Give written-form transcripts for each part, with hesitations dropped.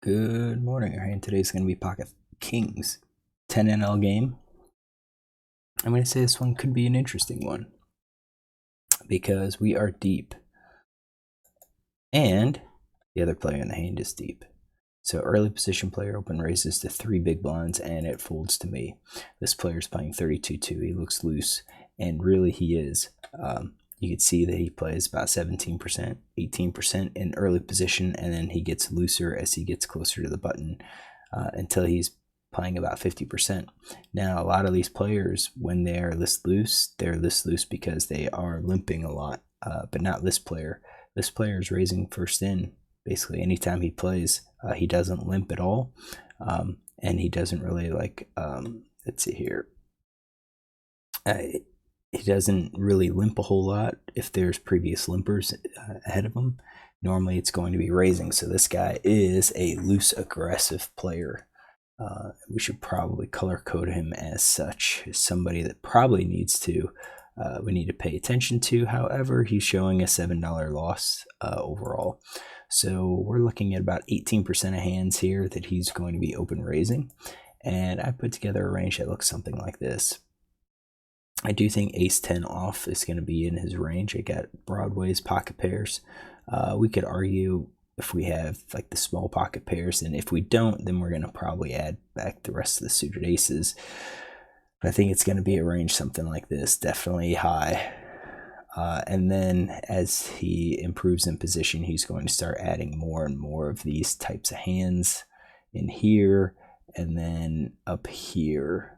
Good morning. Our hand today is going to be Pocket Kings 10 NL game. I'm going to say this one could be an interesting one because we are deep and the other player in the hand is deep. So early position player open raises to 3 big blinds and it folds to me. This player is playing 32-2. He looks loose, and really he is. You can see that he plays about 17%, 18% in early position, and then he gets looser as he gets closer to the button until he's playing about 50%. Now, a lot of these players, when they're this loose because they are limping a lot, but not this player. This player is raising first in. Basically, anytime he plays, he doesn't limp at all, and he doesn't really let's see here. He doesn't really limp a whole lot if there's previous limpers ahead of him. Normally it's going to be raising, so this guy is a loose aggressive player. We should probably color code him as such. As somebody that probably needs to, we need to pay attention to. However, he's showing a $7 loss overall. So we're looking at about 18% of hands here that he's going to be open raising. And I put together a range that looks something like this. I do think ace-10 off is going to be in his range. I got broadways, pocket pairs. We could argue if we have like the small pocket pairs, and if we don't, then we're going to probably add back the rest of the suited aces. But I think it's going to be a range something like this, definitely high. And then as he improves in position, he's going to start adding more and more of these types of hands in here and then up here.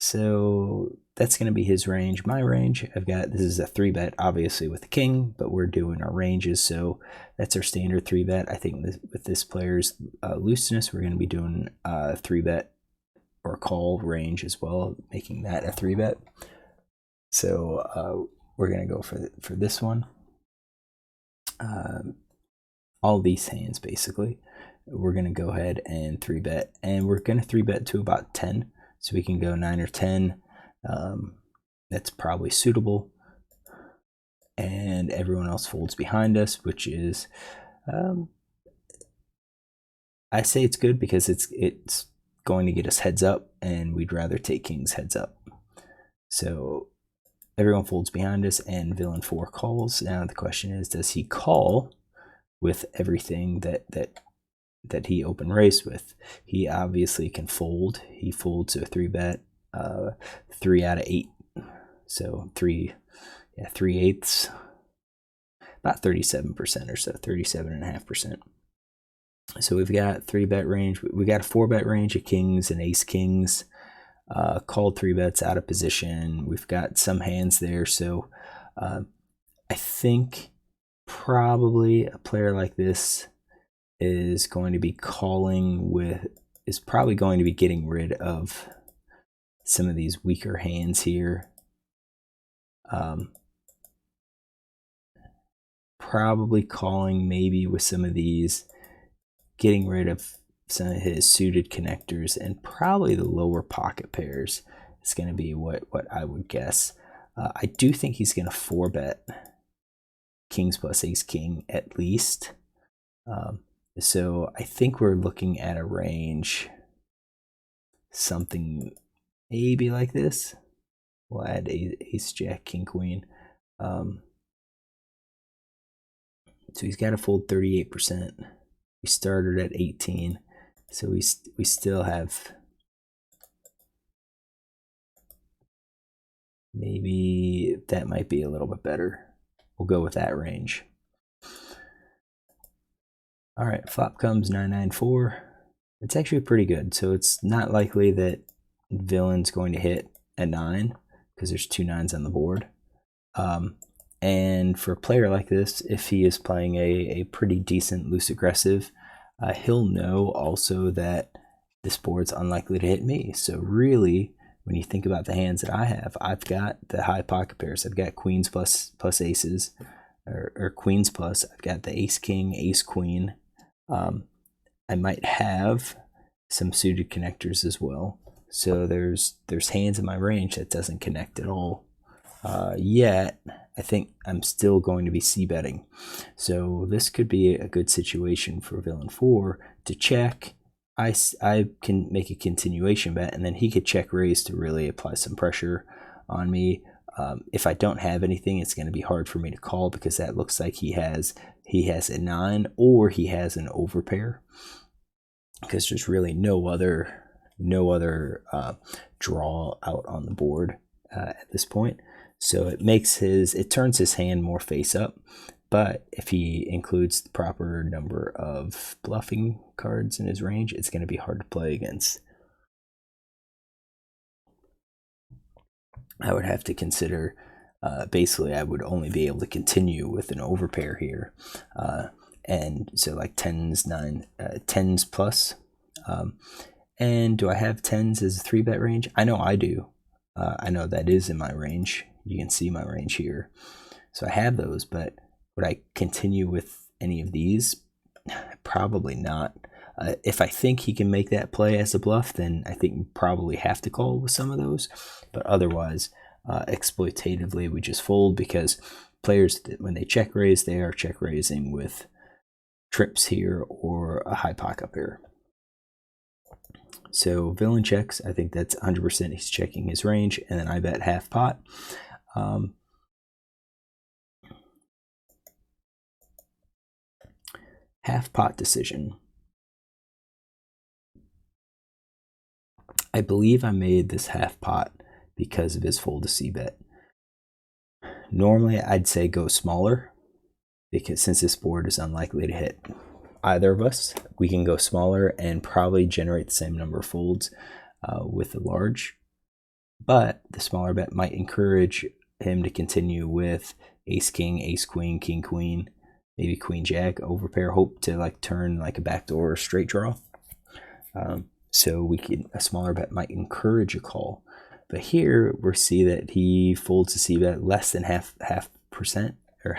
So that's going to be his range. My range, this is a 3-bet, obviously with the king, but we're doing our ranges, so that's our standard 3-bet. I think with this player's looseness, we're going to be doing a 3-bet or call range as well, making that a 3-bet. So we're going to go for this one. All these hands, basically. We're going to go ahead and 3-bet, and we're going to 3-bet to about 10. So we can go 9 or 10. That's probably suitable. And everyone else folds behind us, which is, I say it's good because it's going to get us heads up, and we'd rather take kings heads up. So everyone folds behind us, and villain 4 calls. Now the question is, does he call with everything that he open raised with? He obviously can fold. He folds a 3-bet, 3 out of 8. So 3/8, about 37% or so, 37.5%. So we've got 3-bet range. We got a 4-bet range of kings and ace kings, called 3-bets out of position. We've got some hands there. So I think probably a player like this is going to be probably going to be getting rid of some of these weaker hands here. Probably calling maybe with some of these, getting rid of some of his suited connectors, and probably the lower pocket pairs is going to be what I would guess. I do think he's going to 4-bet kings plus ace king at least. So I think we're looking at a range something maybe like this. We'll add ace, jack, king, queen. So he's got to fold 38%. We started at 18, so we still have maybe that might be a little bit better. We'll go with that range. All right, flop comes 9-9-4. It's actually pretty good. So it's not likely that villain's going to hit a 9 because there's 2 9s on the board. And for a player like this, if he is playing a pretty decent loose aggressive, he'll know also that this board's unlikely to hit me. So really, when you think about the hands that I have, I've got the high pocket pairs. I've got queens plus aces, or queens plus. I've got the ace king, ace queen. I might have some suited connectors as well. So there's hands in my range that doesn't connect at all yet. I think I'm still going to be c-betting. So this could be a good situation for villain 4 to check. I can make a continuation bet, and then he could check raise to really apply some pressure on me. If I don't have anything, it's going to be hard for me to call, because that looks like he has a 9, or he has an overpair, because there's really no other draw out on the board at this point. So it turns his hand more face up. But if he includes the proper number of bluffing cards in his range, it's going to be hard to play against. I would have to consider, basically I would only be able to continue with an overpair here. And so like 10s, 10s plus. And do I have 10s as a 3-bet range? I know I do. I know that is in my range. You can see my range here. So I have those, but would I continue with any of these? Probably not. If I think he can make that play as a bluff, then I think we probably have to call with some of those. But otherwise, exploitatively, we just fold, because players, when they check raise, they are check raising with trips here or a high pocket pair. So villain checks. I think that's 100%. He's checking his range, and then I bet half pot. Half pot decision. I believe I made this half pot because of his fold to c-bet. Normally, I'd say go smaller, because since this board is unlikely to hit either of us, we can go smaller and probably generate the same number of folds with the large. But the smaller bet might encourage him to continue with ace king, ace queen, king queen, maybe queen jack, overpair, hope to like turn like a backdoor straight draw. So a smaller bet might encourage a call. But here we see that he folds a c-bet less than half percent, or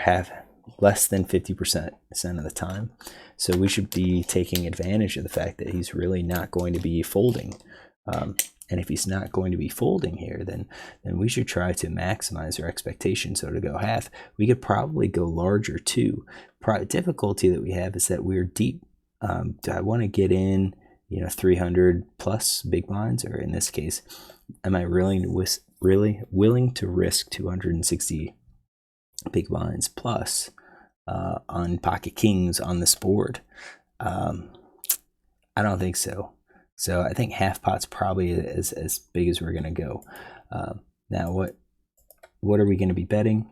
less than 50% of the time. So we should be taking advantage of the fact that he's really not going to be folding. And if he's not going to be folding here, then we should try to maximize our expectation. So to go half, we could probably go larger too. Difficulty that we have is that we're deep. Do I want to get in 300 plus big blinds, or in this case, am I really willing to risk 260 big blinds plus on pocket kings on this board? I don't think so. So I think half pot's probably as big as we're going to go. Now, what are we going to be betting?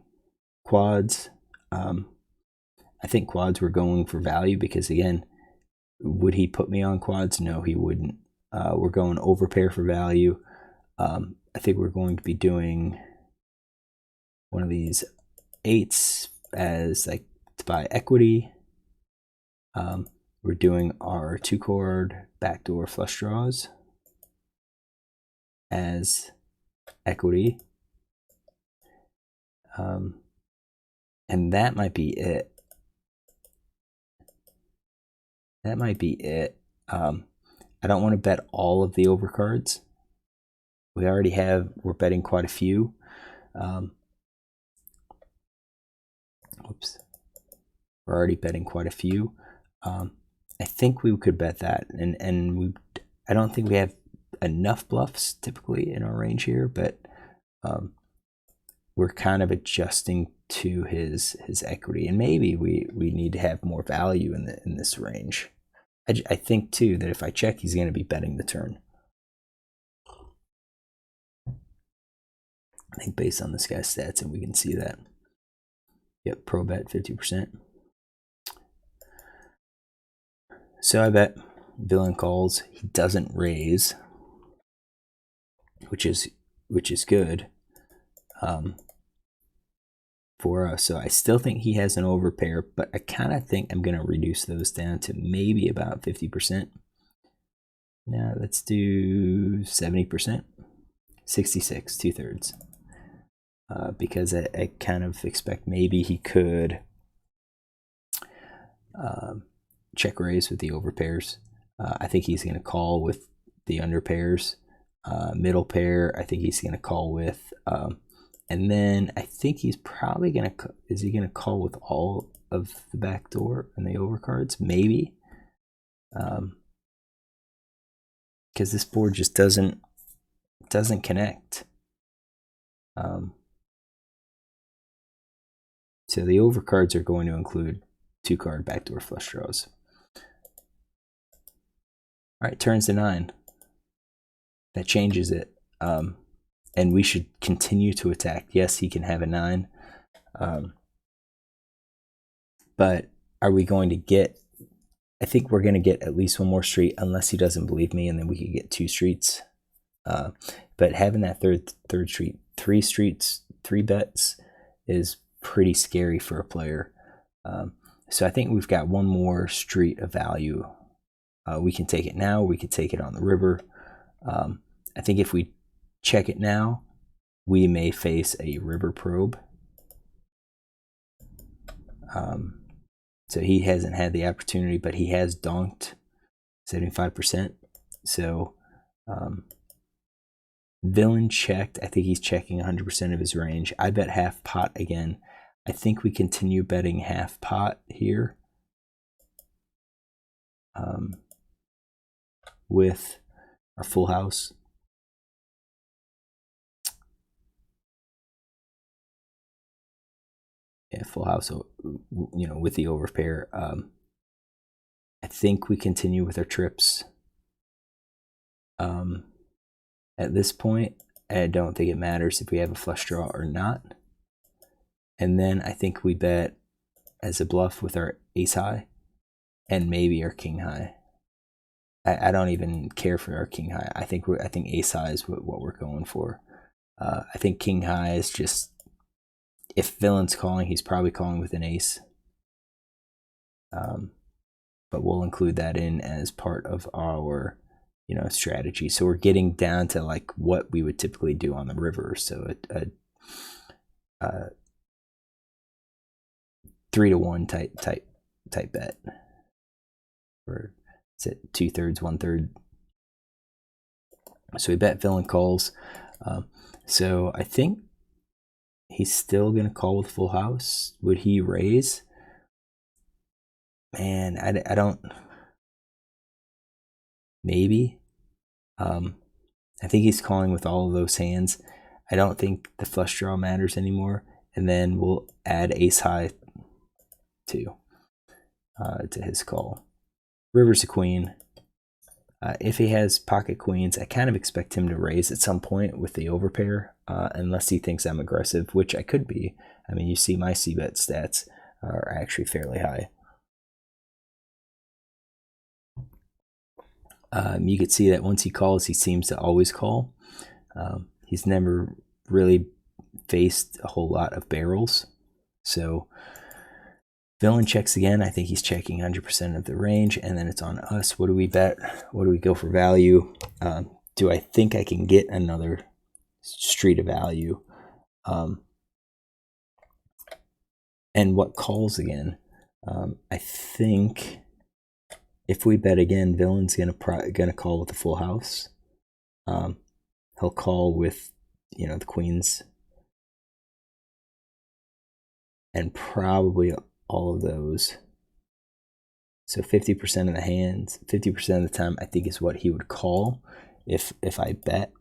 Quads. I think quads we're going for value, because again, would he put me on quads? No, he wouldn't. We're going overpair for value. I think we're going to be doing one of these 8s as like to buy equity. We're doing our 2-card backdoor flush draws as equity. And that might be it. That might be it. I don't want to bet all of the overcards. We're betting quite a few. Whoops. We're already betting quite a few. I think we could bet that, and I don't think we have enough bluffs typically in our range here, but we're kind of adjusting to his equity, and maybe we need to have more value in this range. I think too that if I check, he's going to be betting the turn. I think based on this guy's stats, and we can see that. Yep, pro bet 50%. So I bet villain calls. He doesn't raise, which is good for us. So I still think he has an overpair, but I kind of think I'm going to reduce those down to maybe about 50%. Now let's do 70%, 66, 2/3. Because I kind of expect maybe he could check raise with the overpairs. I think he's going to call with the underpairs. Middle pair, I think he's going to call with. And then I think he's probably gonna, is he gonna call with all of the backdoor and the overcards? Maybe. Because this board just doesn't connect. So the overcards are going to include 2-card backdoor flush draws. All right, turns to 9. That changes it. And we should continue to attack. Yes, he can have a 9. But are we going to get, I think we're going to get at least one more street, unless he doesn't believe me, and then we could get 2 streets. But having that third street, 3 streets, 3 bets is pretty scary for a player. So I think we've got one more street of value. We can take it now. We could take it on the river. I think if we check it now, we may face a river probe. So he hasn't had the opportunity, but he has donked 75%. So villain checked. I think he's checking 100% of his range. I bet half pot again. I think we continue betting half pot here with our full house. Yeah, full house, you know, with the overpair. I think we continue with our trips. At this point, I don't think it matters if we have a flush draw or not. And then I think we bet as a bluff with our ace high and maybe our king high. I don't even care for our king high. I think ace high is what we're going for. I think king high is just, if villain's calling, he's probably calling with an ace. But we'll include that in as part of our, you know, strategy. So we're getting down to like what we would typically do on the river. So a 3-to-1 type bet, or is it 2/3, 1/3? So we bet villain calls. So I think he's still gonna call with full house. Would he raise? Man, I don't. Maybe. I think he's calling with all of those hands. I don't think the flush draw matters anymore. And then we'll add ace high to his call. River's a queen. If he has pocket queens, I kind of expect him to raise at some point with the overpair, unless he thinks I'm aggressive, which I could be. I mean, you see my c-bet stats are actually fairly high. You could see that once he calls, he seems to always call. He's never really faced a whole lot of barrels. So villain checks again. I think he's checking 100% of the range, and then it's on us. What do we bet? What do we go for value? Do I think I can get another street of value? And what calls again? I think if we bet again, villain's gonna call with the full house. He'll call with, you know, the queens, and probably all of those. So 50% of the hands, 50% of the time, I think is what he would call if I bet.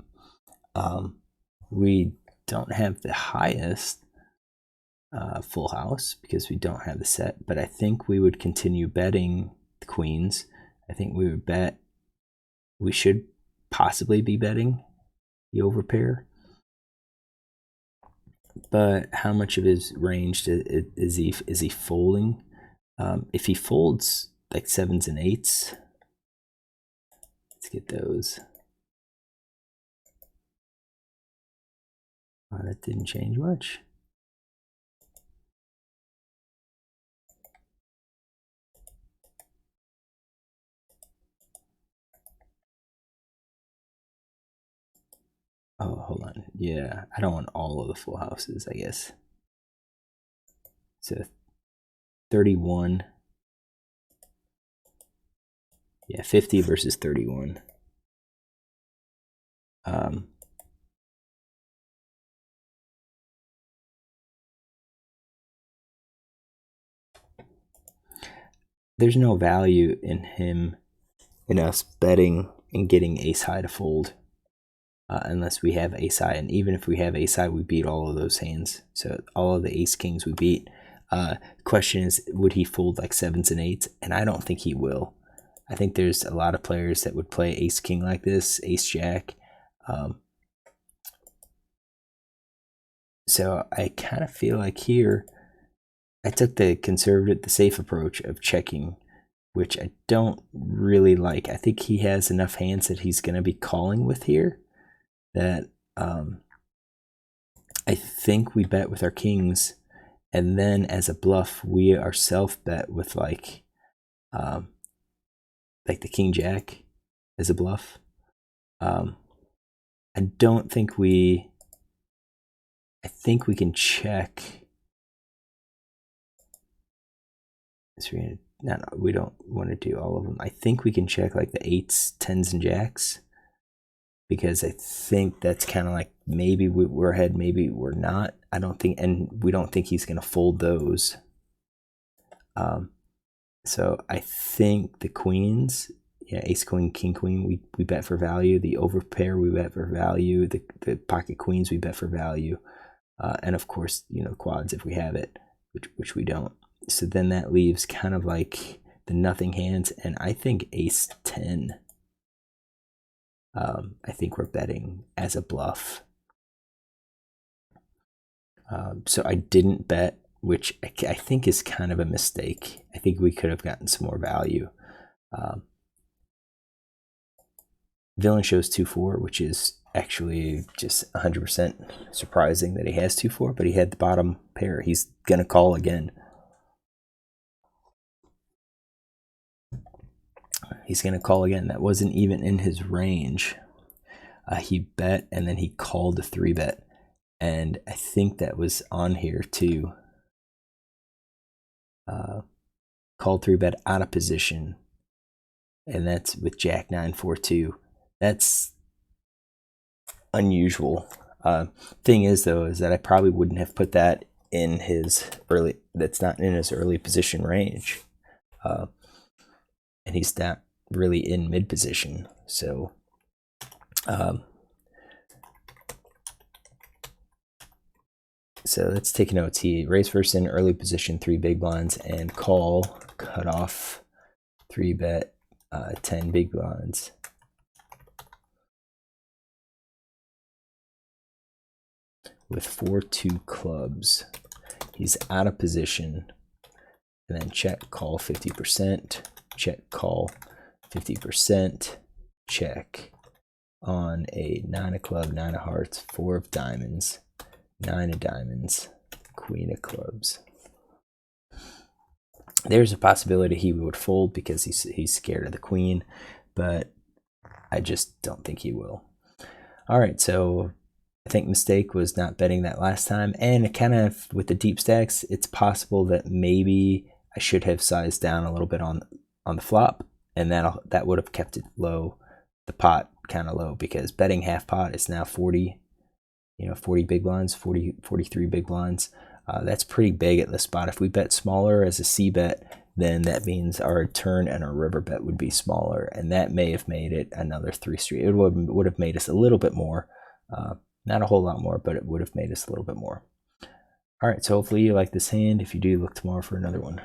We don't have the highest full house because we don't have the set, but I think we would continue betting the queens. I think we would bet, we should possibly be betting the overpair. But how much of his range is he folding? If he folds like 7s and 8s, let's get those. Oh, that didn't change much. Oh, hold on. Yeah, I don't want all of the full houses, I guess. So 31. Yeah, 50 versus 31. there's no value in us betting and getting ace high to fold unless we have ace high. And even if we have ace high, we beat all of those hands. So all of the ace kings we beat. Question is, would he fold like sevens and eights? And I don't think he will. I think there's a lot of players that would play ace king like this, ace jack. So I kind of feel like here I took the conservative, the safe approach of checking, which I don't really like. I think he has enough hands that he's going to be calling with here that I think we bet with our kings, and then as a bluff we ourselves bet with like the king jack as a bluff. I don't think I think we can check. No, we don't want to do all of them. I think we can check like the eights, tens, and jacks, because I think that's kind of like maybe we're ahead, maybe we're not. I don't think, and we don't think he's going to fold those. So I think the queens, yeah, ace, queen, king, queen, we bet for value. The overpair we bet for value. The pocket queens we bet for value, and of course, you know, quads if we have it, which we don't. So then that leaves kind of like the nothing hands, and I think ace 10. I think we're betting as a bluff. So I didn't bet, which I think is kind of a mistake. I think we could have gotten some more value. Villain shows 2-4, which is actually just 100% surprising that he has 2-4, but he had the bottom pair. He's going to call again. He's going to call again. That wasn't even in his range. He bet, and then he called a 3-bet. And I think that was on here too. Called 3-bet out of position. And that's with Jack 9-4-2. That's unusual. Thing is, though, is that I probably wouldn't have put that in his early, that's not in his early position range. And he's not really in mid position. So, so let's take notes. He raised first in early position, 3 big blinds, and call, cut off, 3-bet, 10 big blinds. With 4-2 clubs. He's out of position. And then check, call 50%, check, call 50%, check on a 9 of clubs, 9 of hearts, 4 of diamonds, 9 of diamonds, queen of clubs. There's a possibility he would fold because he's scared of the queen, but I just don't think he will. All right, so I think mistake was not betting that last time, and kind of with the deep stacks, it's possible that maybe I should have sized down a little bit on the flop, and that would have kept it low, the pot kind of low, because betting half pot is now 40, 40 big blinds, 43 big blinds. That's pretty big at this spot. If we bet smaller as a C bet, then that means our turn and our river bet would be smaller, and that may have made it another 3 street. It would have made us a little bit more, not a whole lot more, but it would have made us a little bit more. All right, so hopefully you like this hand. If you do, look tomorrow for another one.